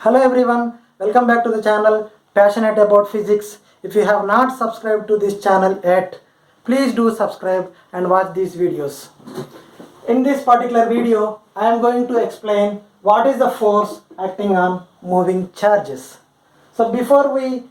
Hello everyone, welcome back to the channel Passionate About Physics. If you have not subscribed to this channel yet, please do subscribe and watch these videos. In this particular video, I am going to explain what is the force acting on moving charges. So before we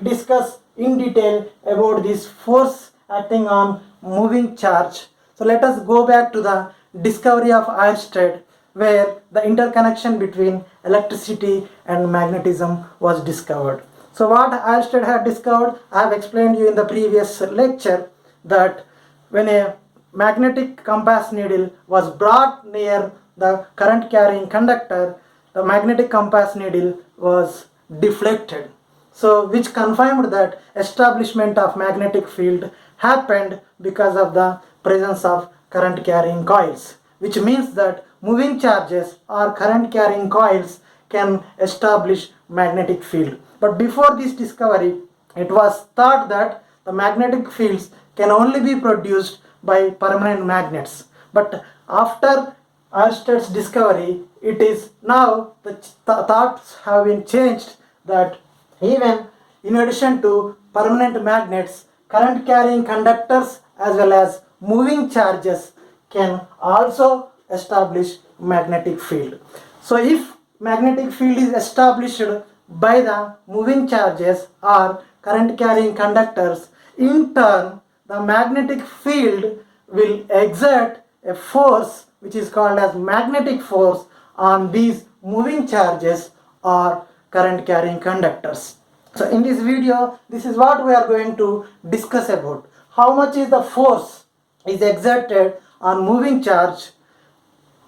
discuss in detail about this force acting on moving charge, so let us go back to the discovery of Oersted, where the interconnection between electricity and magnetism was discovered. So what Oersted had discovered, I have explained you in the previous lecture that when a magnetic compass needle was brought near the current carrying conductor, the magnetic compass needle was deflected. So which confirmed that establishment of magnetic field happened because of the presence of current carrying coils, which means that moving charges or current carrying coils can establish magnetic field. But before this discovery, it was thought that the magnetic fields can only be produced by permanent magnets. But after Oersted's discovery, it is now the thoughts have been changed that even in addition to permanent magnets, current carrying conductors as well as moving charges can also establish magnetic field. So if magnetic field is established by the moving charges or current carrying conductors, in turn the magnetic field will exert a force which is called as magnetic force on these moving charges or current carrying conductors. So in this video, this is what we are going to discuss about. How much is the force is exerted on moving charge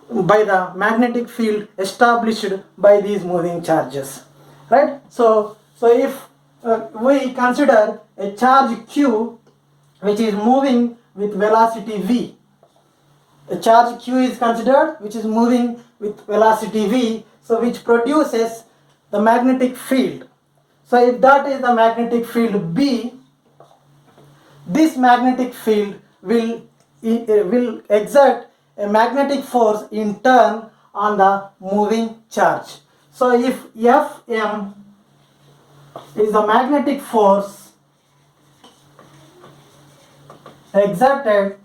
by the magnetic field established by these moving charges, right? So if we consider a charge q which is moving with velocity v, a charge q is considered which is moving with velocity v, so which produces the magnetic field. So if that is the magnetic field b, this magnetic field will exert a magnetic force in turn on the moving charge. So if Fm is the magnetic force exerted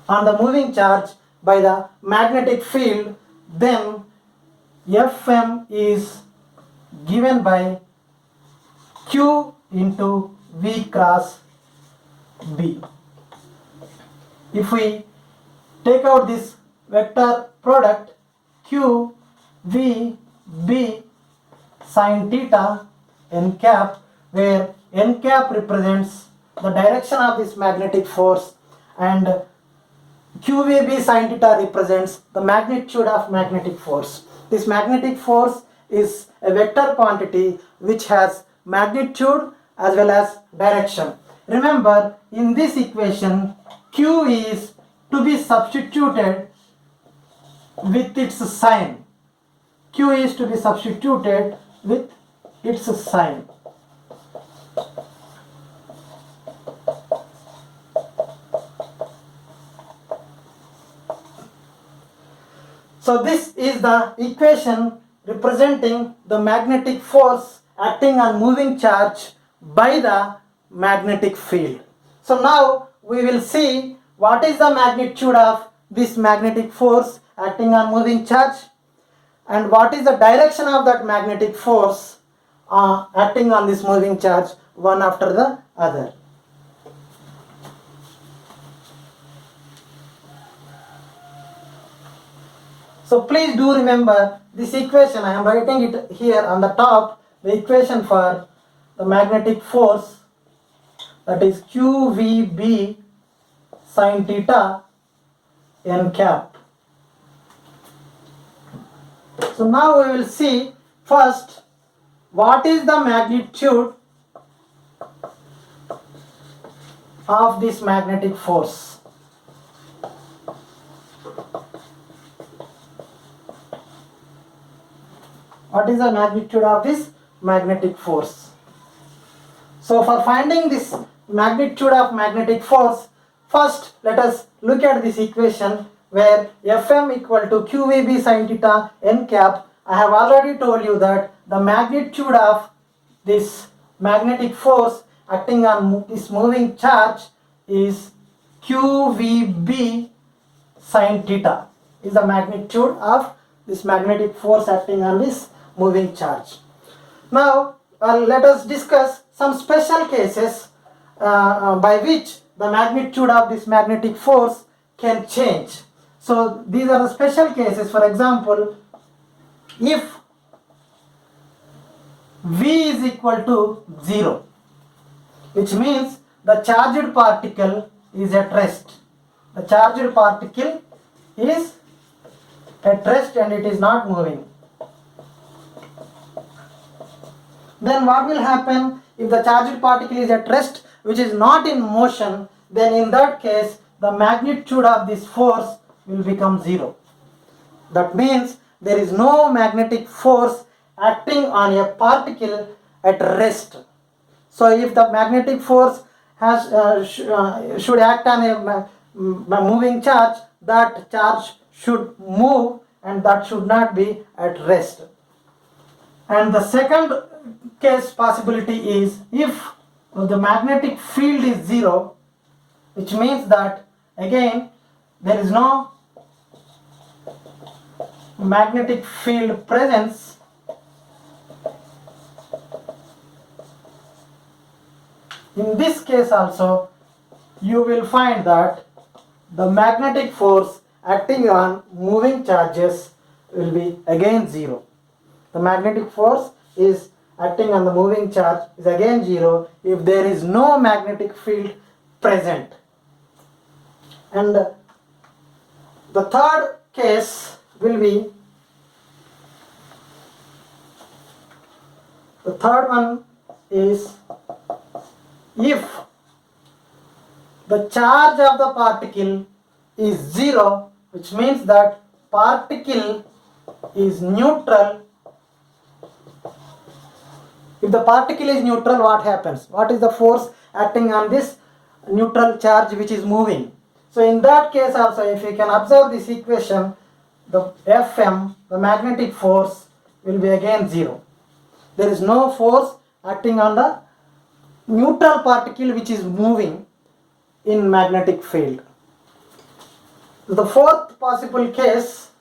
on the moving charge by the magnetic field, then Fm is given by Q into V cross B. If we take out this vector product Q V B sin theta n cap, where n cap represents the direction of this magnetic force and QVB sin theta represents the magnitude of magnetic force. This magnetic force is a vector quantity which has magnitude as well as direction. Remember, in this equation, Q is to be substituted with its sign. Q is to be substituted with its sign. So this is the equation representing the magnetic force acting on moving charge by the magnetic field. So now we will see what is the magnitude of this magnetic force acting on moving charge and what is the direction of that magnetic force acting on this moving charge, one after the other. So please do remember this equation. I am writing it here on the top, the equation for the magnetic force, that is QVB sin theta n cap. So now we will see first what is the magnitude of this magnetic force. What is the magnitude of this magnetic force? So for finding this magnitude of magnetic force, first let us look at this equation where Fm equal to QVB sin theta n cap, I have already told you that the magnitude of this magnetic force acting on this moving charge is QVB sin theta, is the magnitude of this magnetic force acting on this moving charge. Now let us discuss some special cases by which the magnitude of this magnetic force can change. So these are the special cases. For example, if V is equal to 0, which means the charged particle is at rest. The charged particle is at rest and it is not moving. Then what will happen if the charged particle is at rest, which is not in motion? Then in that case, the magnitude of this force will become 0. That means there is no magnetic force acting on a particle at rest. So if the magnetic force has should act on a moving charge, that charge should move and that should not be at rest. And the second case possibility is if the magnetic field is 0, which means that again there is no magnetic field presence. In this case also, you will find that the magnetic force acting on moving charges will be again 0. The magnetic force is acting on the moving charge is again 0 if there is no magnetic field present. And the third case will be, the third one is if the charge of the particle is 0, which means that particle is neutral. If the particle is neutral, what happens? What is the force acting on this neutral charge which is moving? So in that case also, if you can observe this equation, the Fm, the magnetic force, will be again 0. There is no force acting on the neutral particle which is moving in magnetic field. The fourth possible case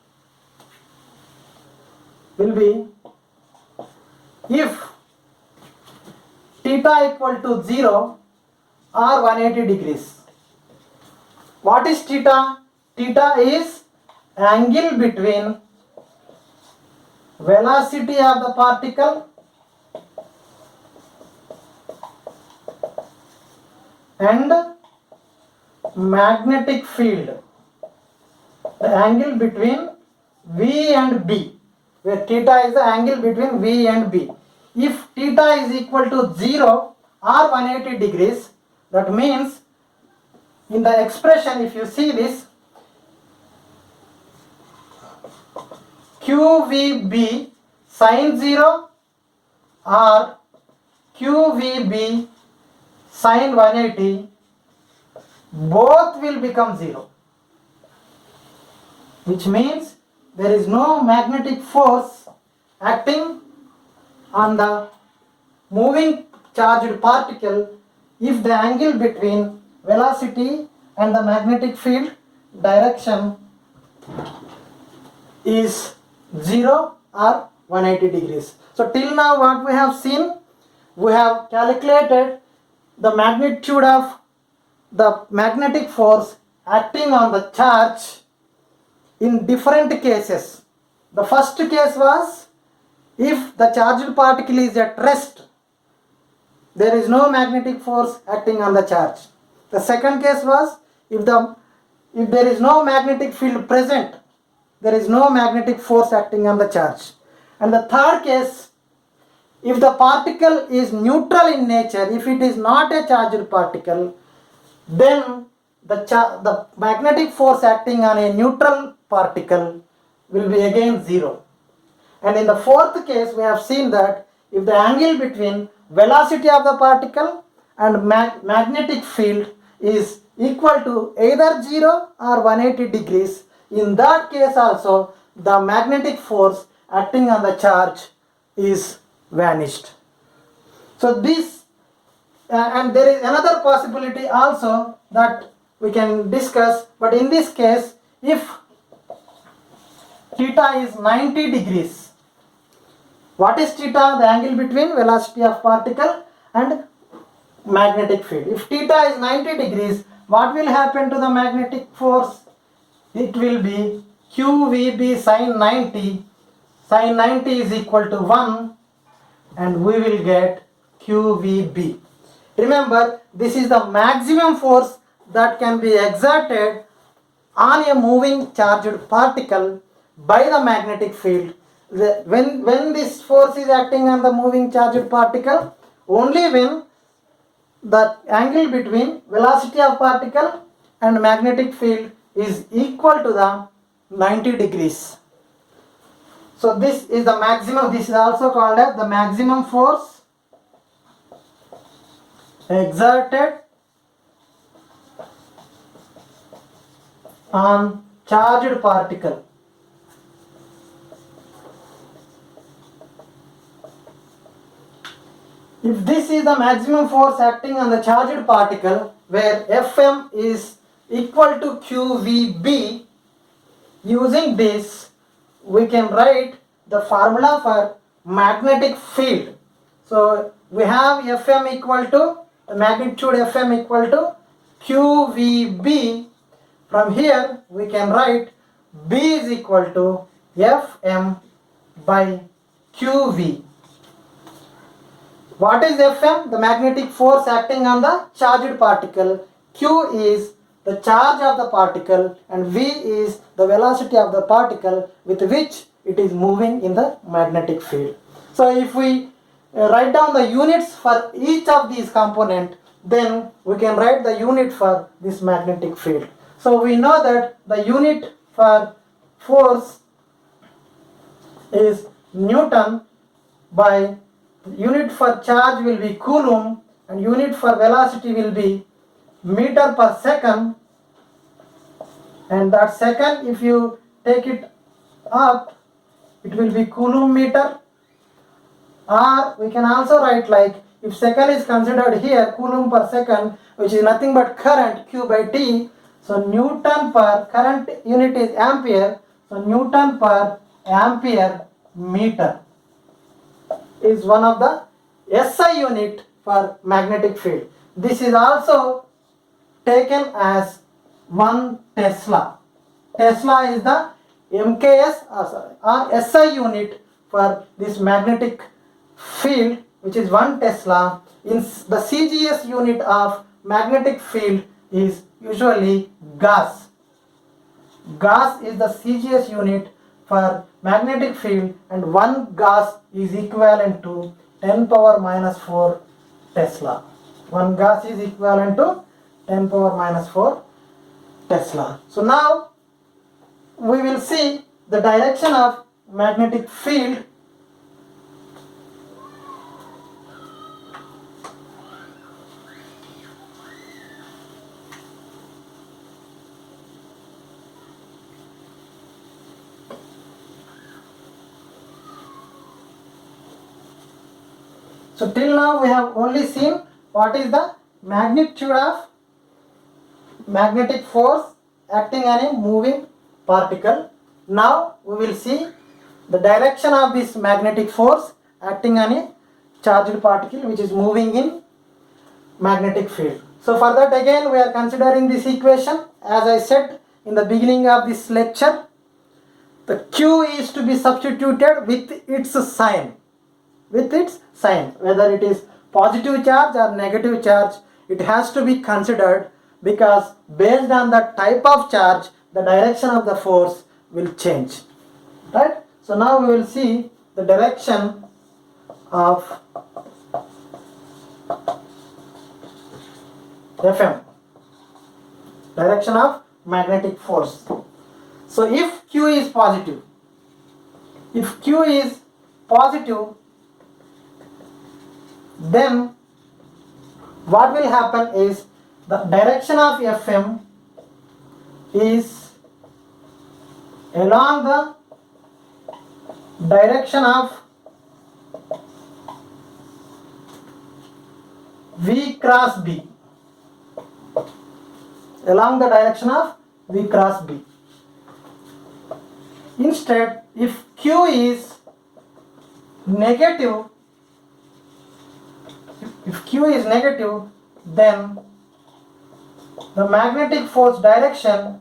will be if theta equal to 0 or 180 degrees. What is theta? Theta is angle between velocity of the particle and magnetic field. The angle between V and B, where theta is the angle between V and B. If theta is equal to 0 or 180 degrees, that means in the expression, if you see this, QVB sin 0 or QVB sin 180, both will become 0, which means there is no magnetic force acting on the moving charged particle if the angle between velocity and the magnetic field direction is 0 or 180 degrees. So till now what we have seen, we have calculated the magnitude of the magnetic force acting on the charge in different cases. The first case was if the charged particle is at rest, there is no magnetic force acting on the charge. The second case was if there is no magnetic field present, there is no magnetic force acting on the charge. And the third case, if the particle is neutral in nature, if it is not a charged particle, then the magnetic force acting on a neutral particle will be again 0. And in the fourth case, we have seen that if the angle between velocity of the particle and magnetic field is equal to either 0 or 180 degrees, in that case also the magnetic force acting on the charge is vanished. So this and there is another possibility also that we can discuss, but in this case, if theta is 90 degrees, what is theta? The angle between velocity of particle and magnetic field. If theta is 90 degrees, what will happen to the magnetic force? It will be QVB sin 90. Sin 90 is equal to 1 and we will get QVB. Remember, this is the maximum force that can be exerted on a moving charged particle by the magnetic field. When this force is acting on the moving charged particle, only when the angle between velocity of particle and magnetic field is equal to the 90 degrees. So this is the maximum, this is also called as the maximum force exerted on charged particle. If this is the maximum force acting on the charged particle, where Fm is equal to QVB, using this we can write the formula for magnetic field. So we have Fm equal to, the magnitude Fm equal to QVB. From here we can write B is equal to Fm by QV. What is Fm? The magnetic force acting on the charged particle. Q is the charge of the particle and V is the velocity of the particle with which it is moving in the magnetic field. So if we write down the units for each of these components, then we can write the unit for this magnetic field. So we know that the unit for force is Newton, by unit for charge will be Coulomb, and unit for velocity will be meter per second, and that second, if you take it up, it will be Coulomb meter. Or we can also write, like, if second is considered here, Coulomb per second, which is nothing but current, Q by T. So Newton per, current unit is ampere, so Newton per ampere meter is one of the SI unit for magnetic field. This is also taken as 1 Tesla. Tesla is the MKS or SI unit for this magnetic field, which is 1 Tesla. In the CGS unit of magnetic field is usually Gauss. Gauss is the CGS unit for magnetic field, and 1 Gauss is equivalent to 10 power minus 4 Tesla. 1 Gauss is equivalent to 10 power minus 4 Tesla. So now we will see the direction of magnetic field. So till now we have only seen what is the magnitude of magnetic force acting on a moving particle. Now we will see the direction of this magnetic force acting on a charged particle which is moving in magnetic field. So for that, again we are considering this equation. As I said in the beginning of this lecture, the Q is to be substituted with its sign. Whether it is positive charge or negative charge, it has to be considered, because based on the type of charge, the direction of the force will change. Right? So now we will see the direction of Fm, direction of magnetic force. So if Q is positive, then what will happen is the direction of Fm is along the direction of V cross B, along the direction of V cross B. Instead, if Q is negative, then the magnetic force direction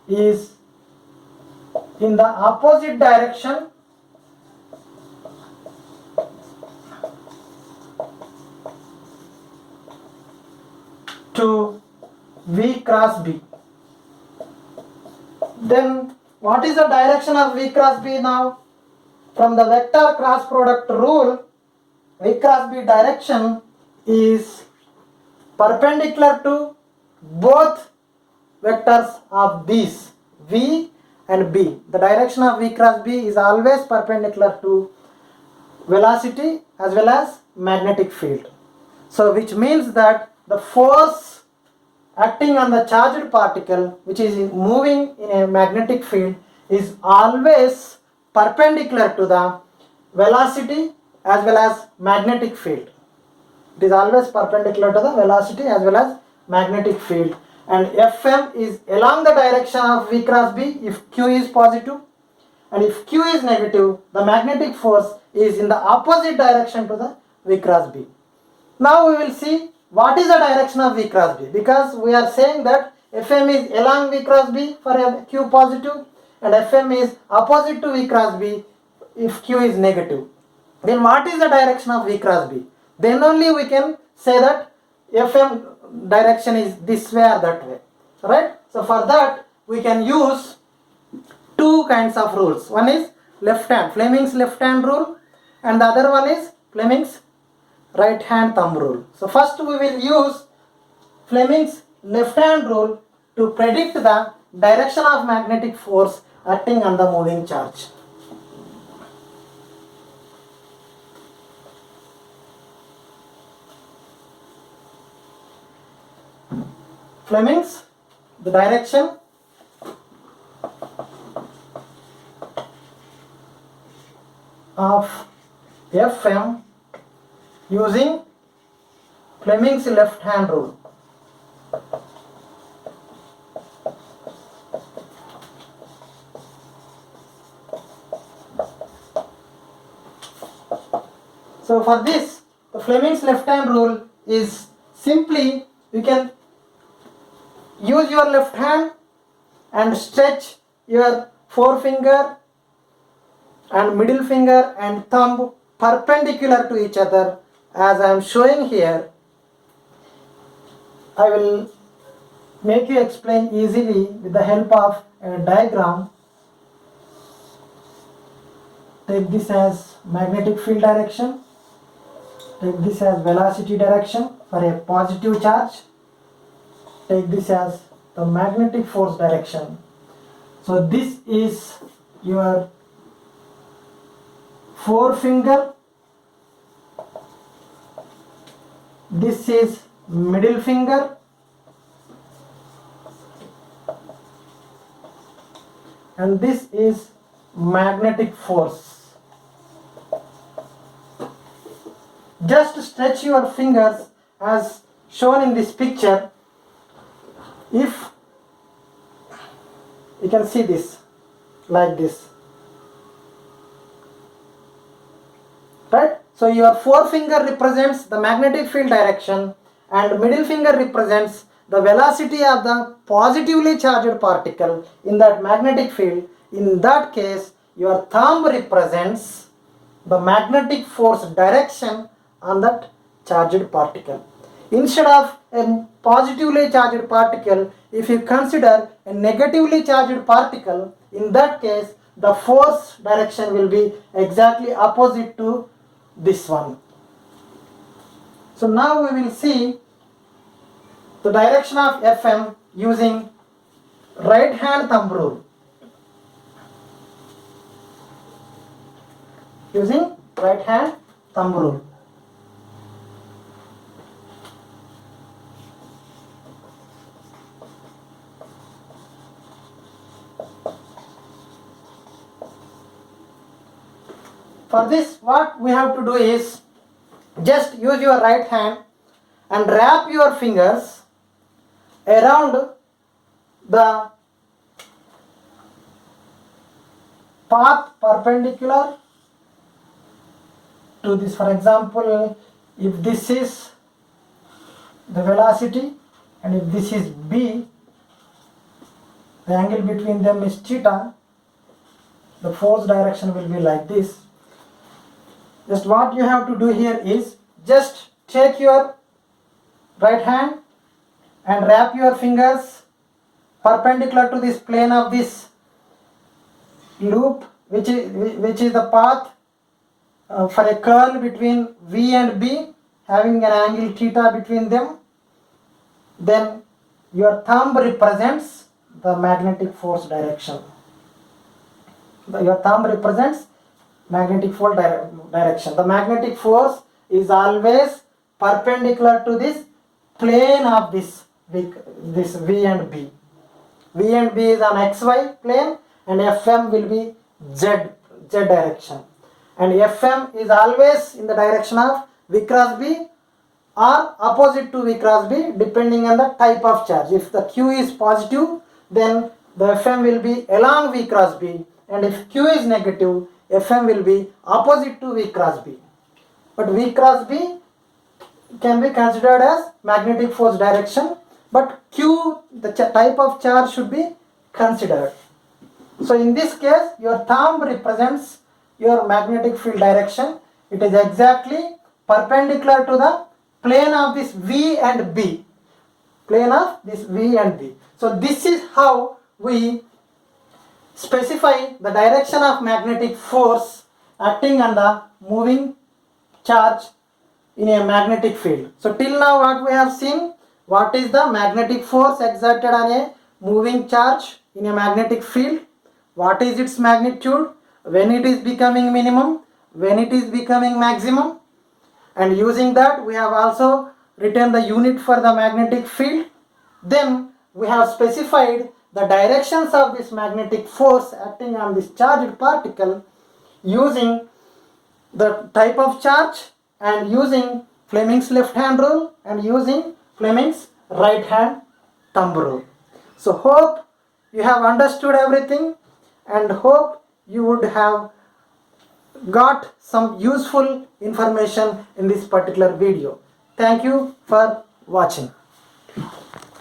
is in the opposite direction to V cross B. Then what is the direction of V cross B now? From the vector cross product rule, V cross B direction is perpendicular to both vectors of these, V and B. The direction of V cross B is always perpendicular to velocity as well as magnetic field. So which means that the force acting on the charged particle which is moving in a magnetic field is always perpendicular to the velocity as well as magnetic field. It is always perpendicular to the velocity as well as magnetic field, and Fm is along the direction of V cross B if Q is positive, and if Q is negative, the magnetic force is in the opposite direction to the V cross B. Now we will see what is the direction of V cross B, because we are saying that Fm is along V cross B for a Q positive and Fm is opposite to V cross B if Q is negative. Then what is the direction of V cross B? Then only we can say that Fm direction is this way or that way, right? So for that we can use two kinds of rules. One is left hand, Fleming's left hand rule, and the other one is Fleming's right hand thumb rule. So first we will use Fleming's left hand rule to predict the direction of magnetic force acting on the moving charge. Fleming's, the direction of Fm using Fleming's left hand rule. So for this, the Fleming's left hand rule is simply you can use your left hand and stretch your forefinger and middle finger and thumb perpendicular to each other as I am showing here. I will make you explain easily with the help of a diagram. Take this as magnetic field direction, take this as velocity direction for a positive charge, take this as the magnetic force direction. So this is your forefinger, this is middle finger, and this is magnetic force. Just stretch your fingers as shown in this picture. If you can see this like this, right? So your forefinger represents the magnetic field direction and middle finger represents the velocity of the positively charged particle in that magnetic field. In that case, your thumb represents the magnetic force direction on that charged particle. Instead of a positively charged particle, if you consider a negatively charged particle, in that case the force direction will be exactly opposite to this one. So now we will see the direction of Fm using right hand thumb rule. Using right hand thumb rule. For this, what we have to do is just use your right hand and wrap your fingers around the path perpendicular to this. For example, if this is the velocity and if this is b, the angle between them is theta, the force direction will be like this. Just what you have to do here is just take your right hand and wrap your fingers perpendicular to this plane of this loop, which is the path for a curl between V and B, having an angle theta between them. Then your thumb represents the magnetic force direction. Your thumb represents magnetic force direction. The magnetic force is always perpendicular to this plane of this V and B. V and B is on XY plane and FM will be Z direction. And FM is always in the direction of V cross B or opposite to V cross B, depending on the type of charge. If the Q is positive, then the FM will be along V cross B, and if Q is negative, FM will be opposite to V cross B. But V cross B can be considered as magnetic force direction, but Q, the type of charge, should be considered. So in this case, your thumb represents your magnetic field direction. It is exactly perpendicular to the plane of this V and B. Plane of this V and B. So this is how we specify the direction of magnetic force acting on the moving charge in a magnetic field. So till now what we have seen, what is the magnetic force exerted on a moving charge in a magnetic field, what is its magnitude, when it is becoming minimum, when it is becoming maximum, and using that we have also written the unit for the magnetic field. Then we have specified the directions of this magnetic force acting on this charged particle using the type of charge and using Fleming's left hand rule and using Fleming's right hand thumb rule. So hope you have understood everything and hope you would have got some useful information in this particular video. Thank you for watching.